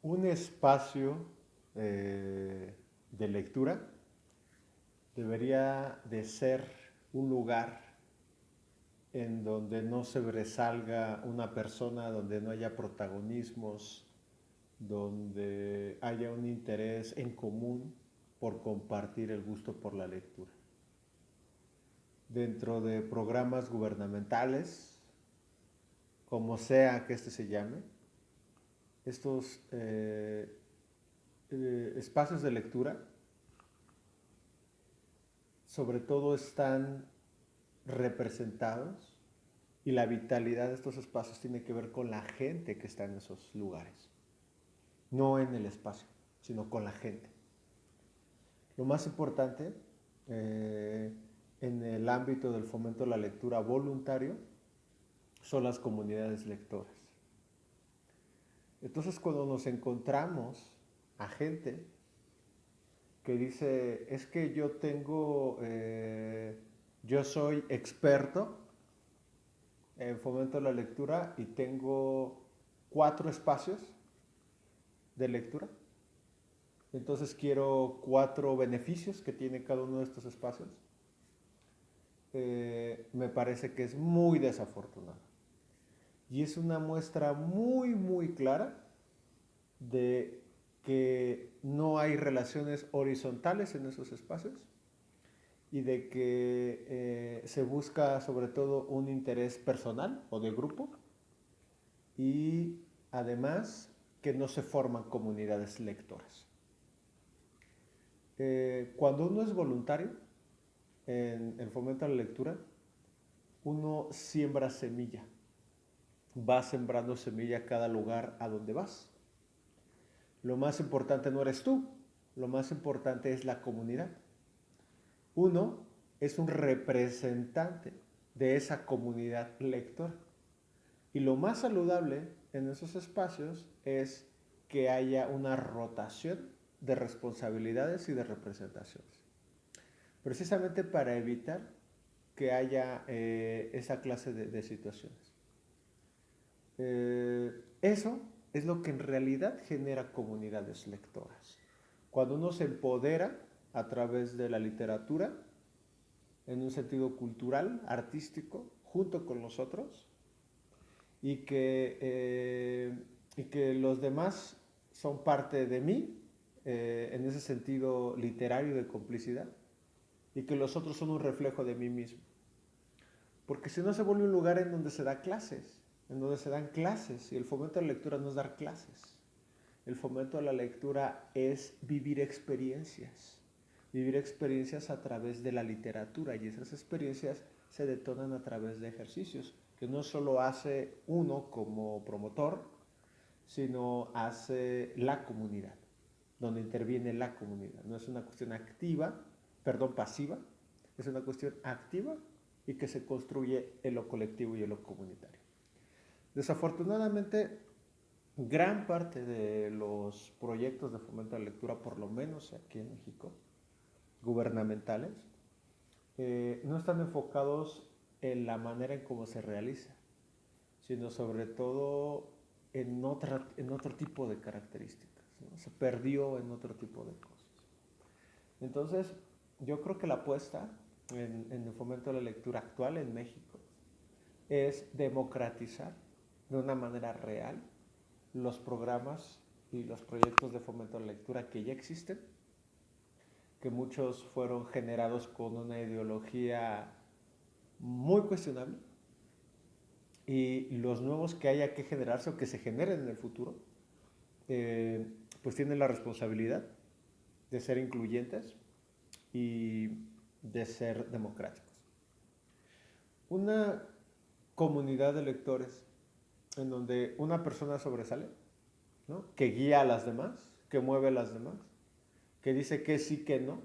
Un espacio de lectura debería de ser un lugar en donde no se sobresalga una persona, donde no haya protagonismos, donde haya un interés en común por compartir el gusto por la lectura. Dentro de programas gubernamentales, como sea que este se llame, estos espacios de lectura sobre todo están representados y la vitalidad de estos espacios tiene que ver con la gente que está en esos lugares, no en el espacio, sino con la gente. Lo más importante en el ámbito del fomento de la lectura voluntario son las comunidades lectoras. Entonces cuando nos encontramos a gente que dice, es que yo soy experto en fomento de la lectura y tengo 4 espacios de lectura. Entonces quiero 4 beneficios que tiene cada uno de estos espacios. Me parece que es muy desafortunado. Y es una muestra muy, muy clara de que no hay relaciones horizontales en esos espacios y de que se busca sobre todo un interés personal o de grupo y además que no se forman comunidades lectoras. Cuando uno es voluntario en el fomento de la lectura, uno siembra semilla, va sembrando semilla a cada lugar a donde vas. Lo más importante no eres tú, lo más importante es la comunidad. Uno es un representante de esa comunidad lectora. Y lo más saludable en esos espacios es que haya una rotación de responsabilidades y de representaciones. Precisamente para evitar que haya esa clase de situaciones. Eso es lo que en realidad genera comunidades lectoras. Cuando uno se empodera a través de la literatura, en un sentido cultural, artístico, junto con los otros, y que los demás son parte de mí, en ese sentido literario de complicidad, y que los otros son un reflejo de mí mismo. Porque si no se vuelve un lugar en donde se da clases, en donde se dan clases, y el fomento de la lectura no es dar clases. El fomento de la lectura es vivir experiencias a través de la literatura, y esas experiencias se detonan a través de ejercicios que no solo hace uno como promotor, sino hace la comunidad, donde interviene la comunidad. No es una cuestión pasiva, es una cuestión activa y que se construye en lo colectivo y en lo comunitario. Desafortunadamente, gran parte de los proyectos de fomento de la lectura, por lo menos aquí en México, gubernamentales, no están enfocados en la manera en cómo se realiza, sino sobre todo en otro tipo de características, ¿no? Se perdió en otro tipo de cosas. Entonces, yo creo que la apuesta en el fomento de la lectura actual en México es democratizar de una manera real los programas y los proyectos de fomento de la lectura que ya existen, que muchos fueron generados con una ideología muy cuestionable, y los nuevos que haya que generarse o que se generen en el futuro, pues tienen la responsabilidad de ser incluyentes y de ser democráticos. Una comunidad de lectores en donde una persona sobresale, ¿no? Que guía a las demás, que mueve a las demás, que dice que sí, que no,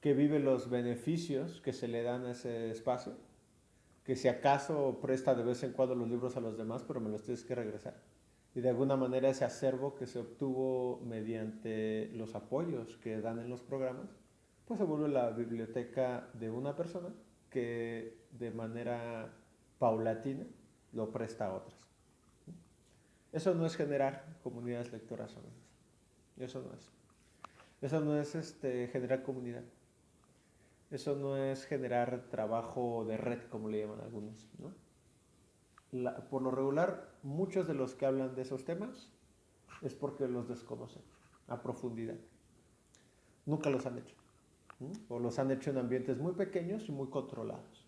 que vive los beneficios que se le dan a ese espacio, que si acaso presta de vez en cuando los libros a los demás, pero me los tienes que regresar. Y de alguna manera ese acervo que se obtuvo mediante los apoyos que dan en los programas, pues se vuelve la biblioteca de una persona que de manera paulatina lo presta a otras. Eso no es generar comunidades lectoras, amigos. Eso no es. Eso no es generar comunidad. Eso no es generar trabajo de red, como le llaman algunos, ¿no? Por lo regular, muchos de los que hablan de esos temas es porque los desconocen a profundidad. Nunca los han hecho. ¿No? O los han hecho en ambientes muy pequeños y muy controlados.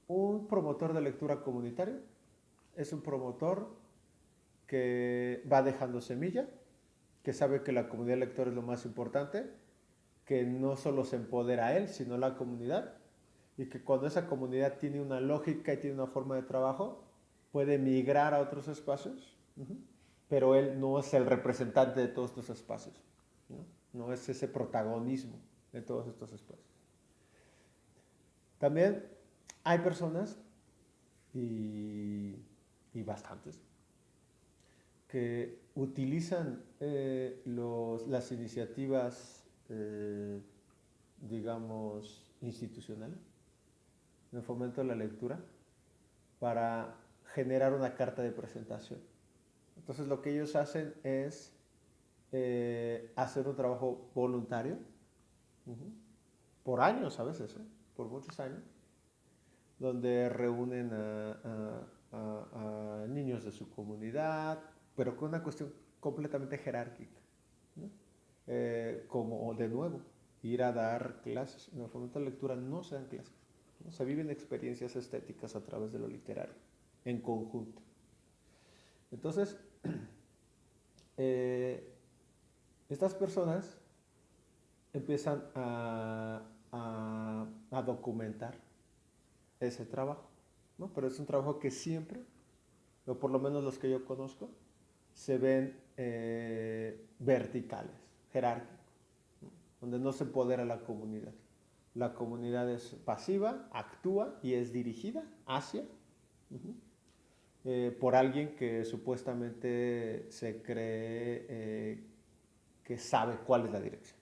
Un promotor de lectura comunitaria es un promotor que va dejando semilla, que sabe que la comunidad lectora es lo más importante, que no solo se empodera a él, sino la comunidad, y que cuando esa comunidad tiene una lógica y tiene una forma de trabajo, puede migrar a otros espacios, pero él no es el representante de todos estos espacios, ¿no? No es ese protagonismo de todos estos espacios. También hay personas, y bastantes, que utilizan las iniciativas, digamos, institucionales, en el fomento de la lectura, para generar una carta de presentación. Entonces lo que ellos hacen es hacer un trabajo voluntario, por años a veces, por muchos años, donde reúnen a niños de su comunidad, pero con una cuestión completamente jerárquica, ¿no? Como de nuevo, ir a dar clases. En el fomento de lectura no se dan clases, ¿no? Se viven experiencias estéticas a través de lo literario, en conjunto. Entonces, estas personas empiezan a documentar ese trabajo, ¿no? Pero es un trabajo que siempre, o por lo menos los que yo conozco, se ven verticales, jerárquicos, ¿no? Donde no se empodera la comunidad. La comunidad es pasiva, actúa y es dirigida hacia, por alguien que supuestamente se cree que sabe cuál es la dirección.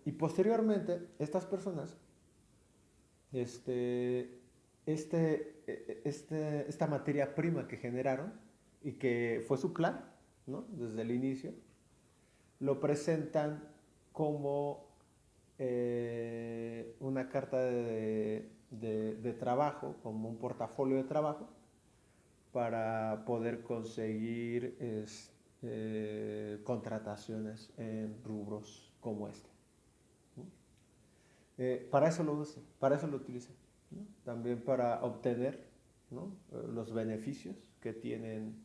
Y posteriormente, estas personas, esta materia prima que generaron y que fue su plan, ¿no? Desde el inicio, lo presentan como una carta de trabajo, como un portafolio de trabajo, para poder conseguir contrataciones en rubros como este. Para eso lo usan, para eso lo utilizan, ¿no? También para obtener, ¿no? Los beneficios que tienen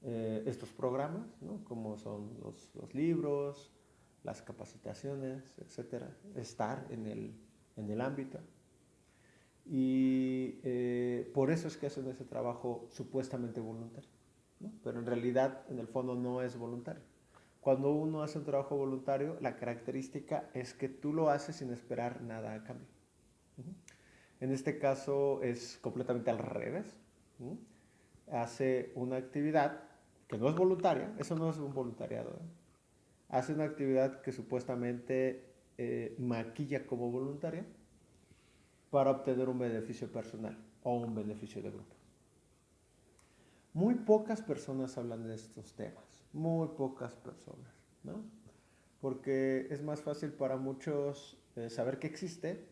estos programas, ¿no? Como son los libros, las capacitaciones, etcétera, estar en el ámbito. Y por eso es que hacen ese trabajo supuestamente voluntario, ¿no? Pero en realidad, en el fondo, no es voluntario. Cuando uno hace un trabajo voluntario, la característica es que tú lo haces sin esperar nada a cambio. En este caso es completamente al revés. Hace una actividad que no es voluntaria, eso no es un voluntariado, ¿eh? Hace una actividad que supuestamente maquilla como voluntaria para obtener un beneficio personal o un beneficio de grupo. Muy pocas personas hablan de estos temas, muy pocas personas, ¿no? Porque es más fácil para muchos saber que existe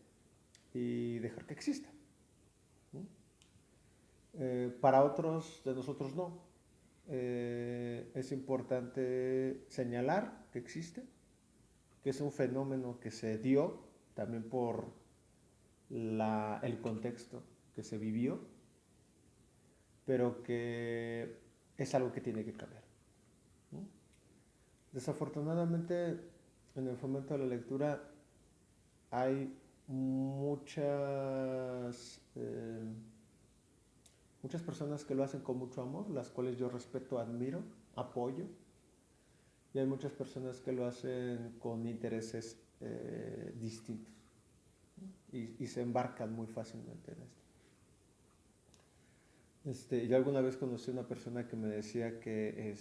y dejar que exista, ¿no? Para otros de nosotros no. Es importante señalar que existe, que es un fenómeno que se dio también por el contexto que se vivió, pero que es algo que tiene que cambiar, ¿no? Desafortunadamente, en el fomento de la lectura hay muchas personas que lo hacen con mucho amor, las cuales yo respeto, admiro, apoyo, y hay muchas personas que lo hacen con intereses distintos, ¿no? Y se embarcan muy fácilmente en esto. Yo alguna vez conocí a una persona que me decía que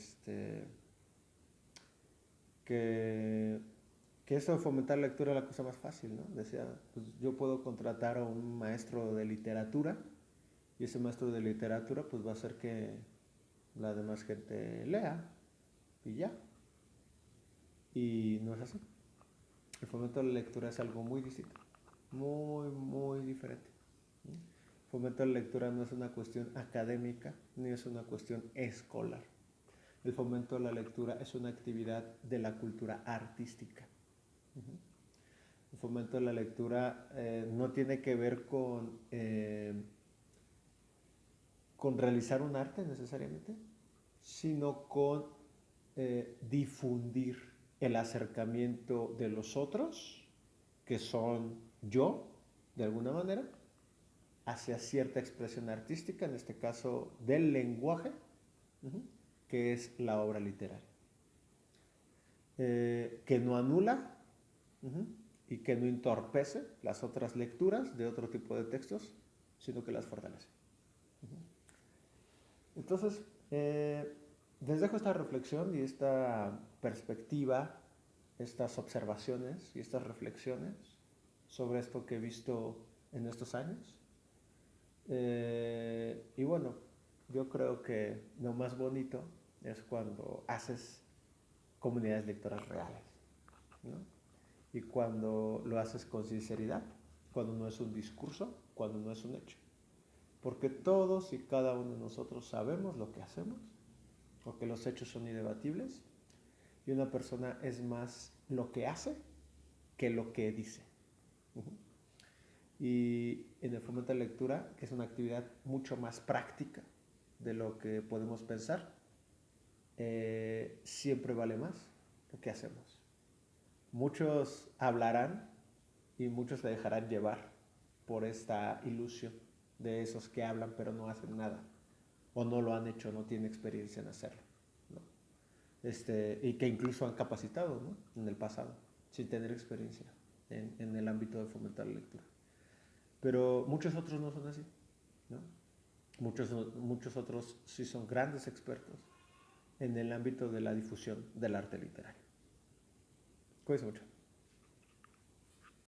Que esto de fomentar la lectura es la cosa más fácil, ¿no? Decía, pues yo puedo contratar a un maestro de literatura y ese maestro de literatura pues va a hacer que la demás gente lea y ya. Y no es así. El fomento de la lectura es algo muy distinto, muy, muy diferente. El fomento de la lectura no es una cuestión académica ni es una cuestión escolar. El fomento de la lectura es una actividad de la cultura artística. El fomento de la lectura no tiene que ver con realizar un arte necesariamente, sino con difundir el acercamiento de los otros, que son yo, de alguna manera, hacia cierta expresión artística, en este caso del lenguaje, que es la obra literaria. Que no anula y que no entorpece las otras lecturas de otro tipo de textos, sino que las fortalece. Entonces, les dejo esta reflexión y esta perspectiva, estas observaciones y estas reflexiones sobre esto que he visto en estos años. Y bueno, yo creo que lo más bonito es cuando haces comunidades lectoras reales, ¿no? Y cuando lo haces con sinceridad, cuando no es un discurso, cuando no es un hecho. Porque todos y cada uno de nosotros sabemos lo que hacemos, porque los hechos son indebatibles, y una persona es más lo que hace que lo que dice. Y en el fomento de lectura, que es una actividad mucho más práctica de lo que podemos pensar, siempre vale más lo que hacemos. Muchos hablarán y muchos se dejarán llevar por esta ilusión de esos que hablan pero no hacen nada, o no lo han hecho, no tienen experiencia en hacerlo, ¿no? Y que incluso han capacitado, ¿no?, en el pasado, sin tener experiencia en el ámbito de fomentar la lectura. Pero muchos otros no son así, ¿no? Muchos otros sí son grandes expertos en el ámbito de la difusión del arte literario. Cuídense mucho.